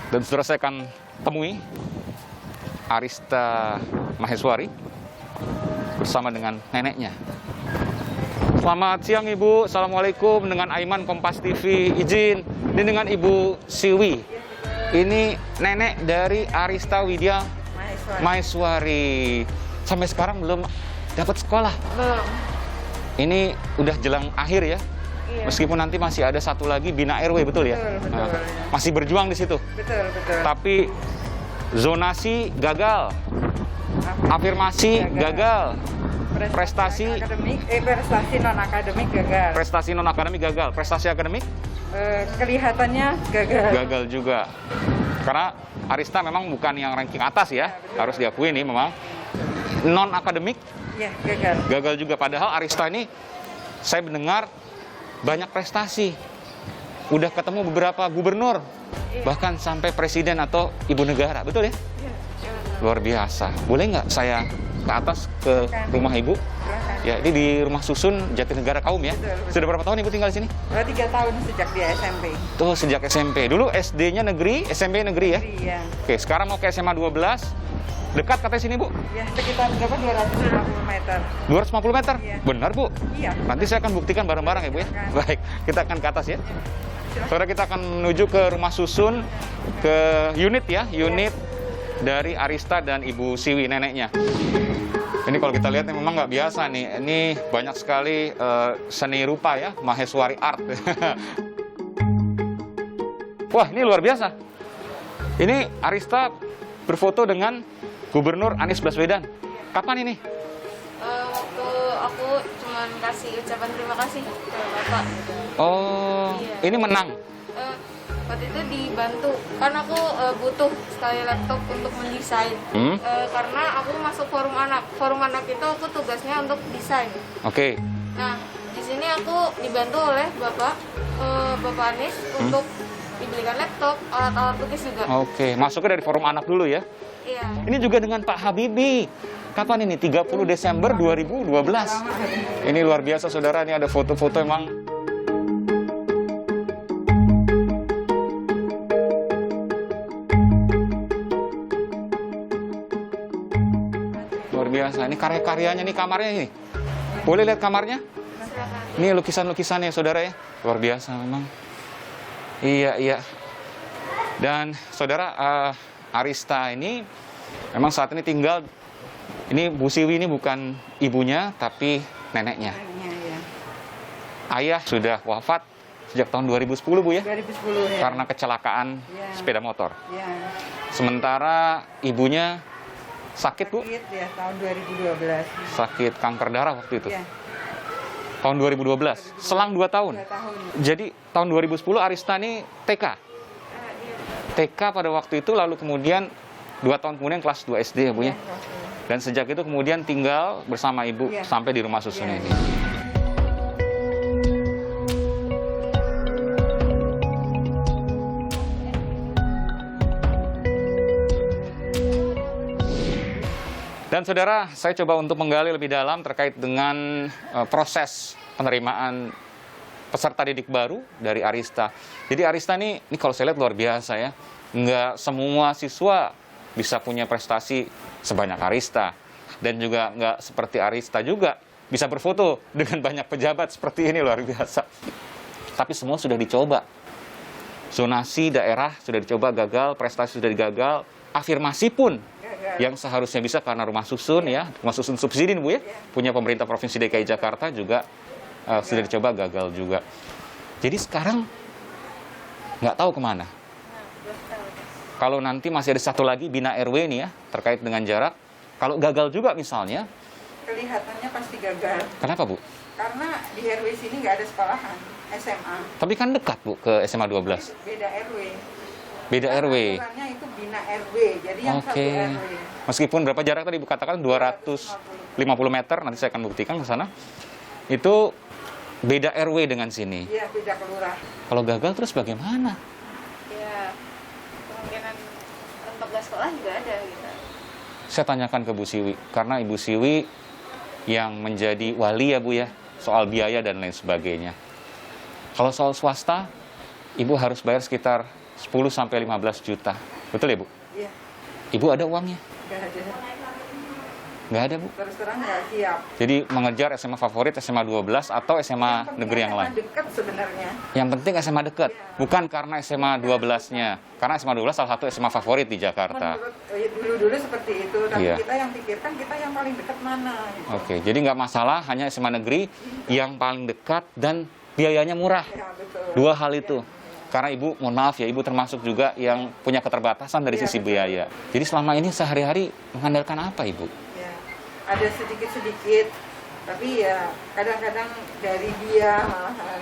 Dan saudara, saya akan temui Arista Maheswari bersama dengan neneknya. Selamat siang Ibu, Assalamualaikum. Dengan Aiman, Kompas TV, izin. Ini dengan Ibu Siwi. Ini nenek dari Arista Widya Maheswari. Sampai sekarang belum dapat sekolah? Belum. Ini udah jelang akhir ya? Iya. Meskipun nanti masih ada satu lagi Bina RW, betul ya? Betul. Nah, masih berjuang di situ. Betul. Tapi zonasi gagal, afirmasi gagal, prestasi non akademik gagal. Prestasi akademik Kelihatannya gagal. gagal juga. Karena Arista memang bukan yang ranking atas ya, harus diakui nih memang non akademik Ya, gagal. gagal juga. Padahal Arista ini saya mendengar banyak prestasi. Udah ketemu beberapa gubernur, bahkan sampai presiden atau ibu negara, betul ya? Luar biasa. Boleh nggak saya ke atas ke rumah ibu? Ya, ini di rumah susun Jatinegara Kaum ya. Betul. Sudah berapa tahun ibu tinggal di sini? 3 tahun sejak dia SMP. Tuh, sejak SMP. Dulu SD-nya negeri, SMP negeri ya? Iya. Oke, sekarang mau ke SMA 12. Dekat katanya sini, Bu? Ya, sekitar berapa? 250 meter. 250 meter? Iya. Benar, Bu? Iya. Nanti saya akan buktikan bareng-bareng ya, Bu ya? Silakan. Baik, kita akan ke atas ya. Saudara, kita akan menuju ke rumah susun, ke unit ya, unit dari Arista dan Ibu Siwi, neneknya. Ini kalau kita lihat memang nggak biasa nih. Ini banyak sekali seni rupa ya, Maheswari Art. Wah, ini luar biasa. Ini Arista berfoto dengan Gubernur Anies Baswedan. Kapan ini? Waktu aku cuman kasih ucapan terima kasih ke Bapak. Oh, Iya. ini menang. Waktu itu dibantu, kan aku butuh sekali laptop untuk mendesain. Karena aku masuk forum anak. Forum anak itu aku tugasnya untuk desain. Oke. Nah, di sini aku dibantu oleh Bapak Anies untuk dibelikan laptop, alat-alat tulis juga. Oke, masuknya dari forum anak dulu ya. Iya. Ini juga dengan Pak Habibie. Kapan ini? 30 Desember 2012. Ini luar biasa, saudara. Ini ada foto-foto emang. Luar biasa. Ini karya-karyanya, nih kamarnya ini. Boleh lihat kamarnya? Silakan. Ini lukisan-lukisannya, saudara ya. Luar biasa memang. Iya. Dan saudara, Arista ini memang saat ini tinggal, ini Bu Siwi ini bukan ibunya, tapi neneknya. Ya. Ayah sudah wafat sejak tahun 2010, Bu ya? 2010 ya. Karena kecelakaan Ya. sepeda motor. Ya. Sementara ibunya sakit, Bu? Sakit ya, tahun 2012. Sakit kanker darah waktu itu. Ya, Tahun 2012. Selang 2 tahun. 2 tahun. Jadi tahun 2010 Arista ini TK. TK pada waktu itu, lalu kemudian 2 tahun kemudian kelas 2 SD ya, Bu ya. Dan sejak itu kemudian tinggal bersama ibu Iya. sampai di rumah susun Iya. ini. Dan saudara, saya coba untuk menggali lebih dalam terkait dengan proses penerimaan peserta didik baru dari Arista. Jadi Arista ini kalau saya lihat luar biasa ya. Nggak semua siswa bisa punya prestasi sebanyak Arista. Dan juga nggak seperti Arista juga bisa berfoto dengan banyak pejabat seperti ini, luar biasa. Tapi semua sudah dicoba. Zonasi daerah sudah dicoba gagal, prestasi sudah digagal, afirmasi pun yang seharusnya bisa karena rumah susun ya, rumah susun subsidi nih, Bu ya, punya pemerintah Provinsi DKI Jakarta juga sudah dicoba gagal juga. Jadi sekarang nggak tahu kemana. Kalau nanti masih ada satu lagi Bina RW nih ya, terkait dengan jarak. Kalau gagal juga misalnya, Kelihatannya pasti gagal. kenapa, Bu? Karena di RW sini nggak ada sekolahan SMA. Tapi kan dekat, Bu, ke SMA 12. Beda RW. Beda RW. Aturannya itu Bina RW, jadi yang satu Oke. RW. Meskipun berapa jarak tadi Ibu katakan 250 meter, nanti saya akan buktikan ke sana. Itu beda RW dengan sini. Iya, beda kelurahan. Kalau gagal terus bagaimana? Ya, kemungkinan untuk gak sekolah juga ada gitu. Saya tanyakan ke Bu Siwi, karena Ibu Siwi yang menjadi wali ya, Bu ya, soal biaya dan lain sebagainya. Kalau soal swasta, Ibu harus bayar sekitar 10 sampai 15 juta. Betul ya, Bu? Iya, Ibu ada uangnya? nggak ada. Nggak ada, Bu. Terus terang nggak siap. Jadi mengejar SMA favorit, SMA 12 atau SMA negeri yang lain. Dekat sebenarnya. Yang penting SMA dekat, bukan karena SMA 12-nya. Karena SMA 12 salah satu SMA favorit di Jakarta. Dulu seperti itu, tapi Iya. kita yang pikirkan kita yang paling dekat mana. Gitu. Oke, jadi nggak masalah, hanya SMA negeri yang paling dekat dan biayanya murah. Ya, betul. Dua hal itu. Karena Ibu, mohon maaf ya, Ibu termasuk juga yang punya keterbatasan dari Iya, sisi betul. biaya. Jadi selama ini sehari-hari mengandalkan apa, Ibu? Ya, ada sedikit-sedikit, tapi ya kadang-kadang dari dia malahan.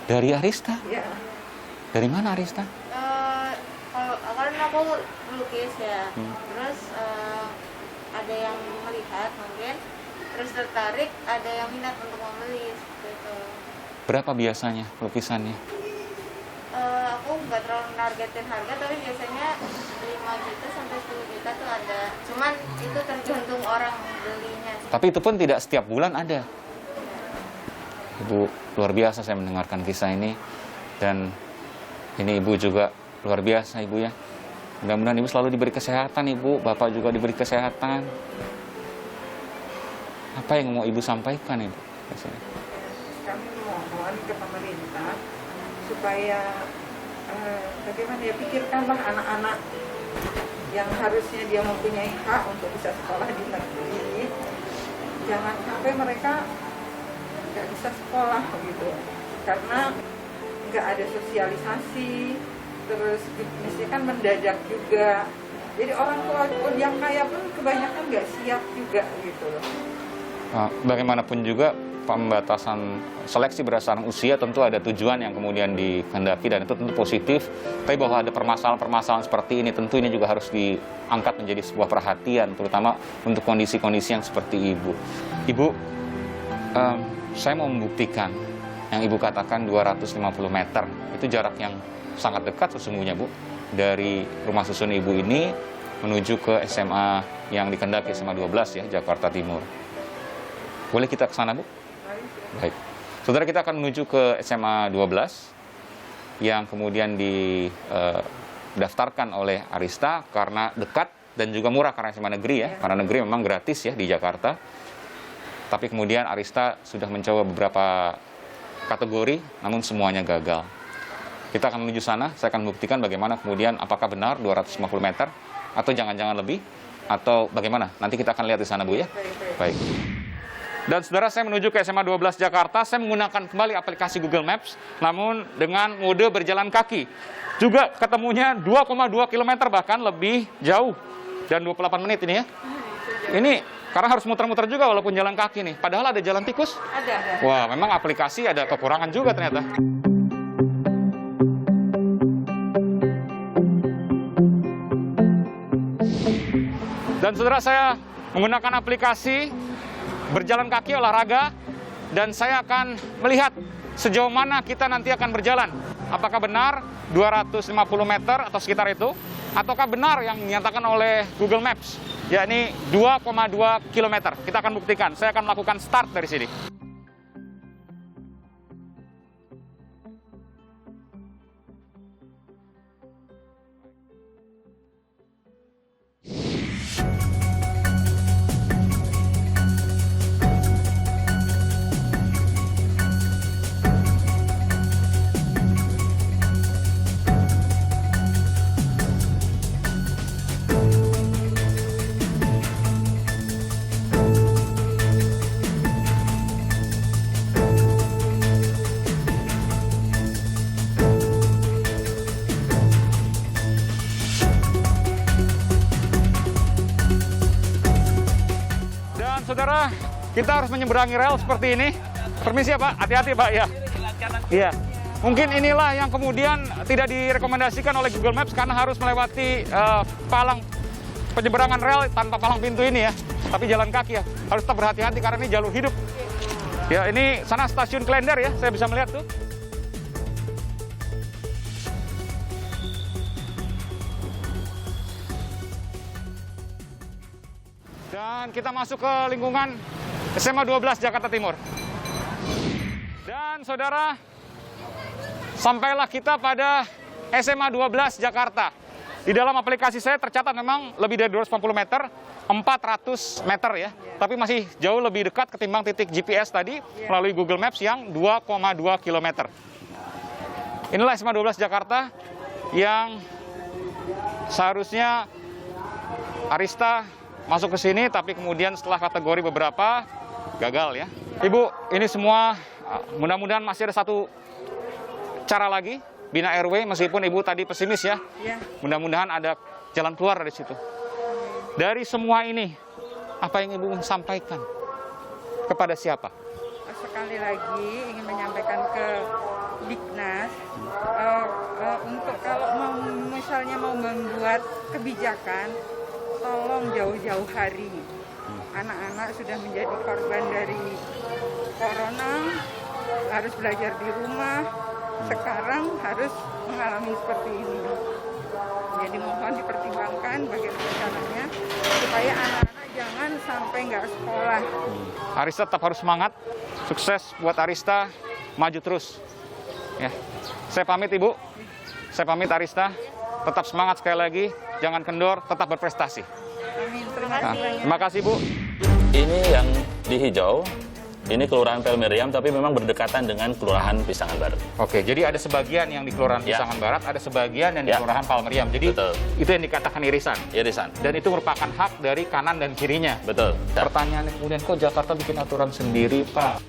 Dari Arista? Ya, Dari mana Arista? Kalau kan aku melukis ya, terus ada yang melihat mungkin, terus tertarik, ada yang minat untuk membeli seperti itu. Berapa biasanya lukisannya? Aku nggak terlalu nargetin harga, tapi biasanya 5 juta sampai 10 juta tuh ada. Cuman itu tergantung orang belinya sih. Tapi itu pun tidak setiap bulan ada. Ibu, luar biasa saya mendengarkan kisah ini. Dan ini Ibu juga luar biasa, Ibu ya. Mudah-mudahan Ibu selalu diberi kesehatan, Ibu. Bapak juga diberi kesehatan. Apa yang mau Ibu sampaikan, Ibu? kami mohon ke pemerintah supaya bagaimana ya, pikirkanlah anak-anak yang harusnya dia mempunyai hak untuk bisa sekolah di negeri. Jangan sampai mereka nggak bisa sekolah gitu, karena nggak ada sosialisasi, terus bisnisnya kan mendadak juga. Jadi orang tua pun yang kaya pun kebanyakan nggak siap juga gitu loh. Bagaimanapun juga pembatasan seleksi berdasarkan usia tentu ada tujuan yang kemudian dikehendaki dan itu tentu positif. Tapi bahwa ada permasalahan-permasalahan seperti ini tentu ini juga harus diangkat menjadi sebuah perhatian, terutama untuk kondisi-kondisi yang seperti Ibu. Ibu, saya mau membuktikan yang Ibu katakan 250 meter. Itu jarak yang sangat dekat sesungguhnya, Bu. Dari rumah susun Ibu ini menuju ke SMA yang dikehendaki, SMA 12 ya, Jakarta Timur. Boleh kita ke sana, Bu? Baik. Saudara, kita akan menuju ke SMA 12 yang kemudian didaftarkan oleh Arista karena dekat dan juga murah karena SMA negeri ya. Karena negeri memang gratis ya di Jakarta. Tapi kemudian Arista sudah mencoba beberapa kategori, namun semuanya gagal. Kita akan menuju sana, saya akan membuktikan bagaimana kemudian apakah benar 250 meter atau jangan-jangan lebih atau bagaimana. Nanti kita akan lihat di sana, Bu ya. Baik. Dan saudara, saya menuju ke SMA 12 Jakarta, saya menggunakan kembali aplikasi Google Maps, namun dengan mode berjalan kaki. Juga ketemunya 2,2 km bahkan lebih jauh. Dan 28 menit ini ya. Ini karena harus muter-muter juga walaupun jalan kaki nih. Padahal ada jalan tikus. Ada. Wah, memang aplikasi ada kekurangan juga ternyata. Dan saudara, saya menggunakan aplikasi berjalan kaki olahraga dan saya akan melihat sejauh mana kita nanti akan berjalan. Apakah benar 250 meter atau sekitar itu, ataukah benar yang dinyatakan oleh Google Maps, yakni 2,2 km. Kita akan buktikan. Saya akan melakukan start dari sini. Saudara, kita harus menyeberangi rel seperti ini. Permisi ya Pak, hati-hati Pak ya. Iya. Mungkin inilah yang kemudian tidak direkomendasikan oleh Google Maps karena harus melewati palang penyeberangan rel tanpa palang pintu ini ya. Tapi jalan kaki ya, harus tetap berhati-hati karena ini jalur hidup. Ya, ini sana stasiun Klender ya, saya bisa melihat tuh. Dan kita masuk ke lingkungan SMA 12 Jakarta Timur. Dan saudara, sampailah kita pada SMA 12 Jakarta. Di dalam aplikasi saya tercatat memang lebih dari 250 meter, 400 meter ya. Tapi masih jauh lebih dekat ketimbang titik GPS tadi melalui Google Maps yang 2,2 km. Inilah SMA 12 Jakarta yang seharusnya Arista masuk ke sini, tapi kemudian setelah kategori beberapa gagal ya. Ibu, ini semua mudah-mudahan masih ada satu cara lagi, Bina RW, meskipun Ibu tadi pesimis ya. Ya. Mudah-mudahan ada jalan keluar dari situ. Dari semua ini, apa yang Ibu sampaikan? Kepada siapa? Sekali lagi ingin menyampaikan ke Diknas, untuk kalau misalnya mau membuat kebijakan, tolong jauh-jauh hari. Anak-anak sudah menjadi korban dari corona, harus belajar di rumah, sekarang harus mengalami seperti ini. Jadi mohon dipertimbangkan bagaimana caranya supaya anak-anak jangan sampai nggak sekolah. Arista tetap harus semangat, sukses buat Arista, maju terus. Ya, saya pamit Ibu, saya pamit Arista, tetap semangat sekali lagi, jangan kendor, tetap berprestasi. Amin. Terima kasih banyak. Terima kasih Bu. Ini yang di hijau, ini Kelurahan Pelmeriam, tapi memang berdekatan dengan Kelurahan Pisangan Barat. Oke, jadi ada sebagian yang di Kelurahan Ya. Pisangan Barat, ada sebagian yang di Ya. Kelurahan Palmeriam. Jadi Betul. itu yang dikatakan irisan. Irisan. Dan itu merupakan hak dari kanan dan kirinya. Betul. Pertanyaannya kemudian, kok Jakarta bikin aturan sendiri, Pak?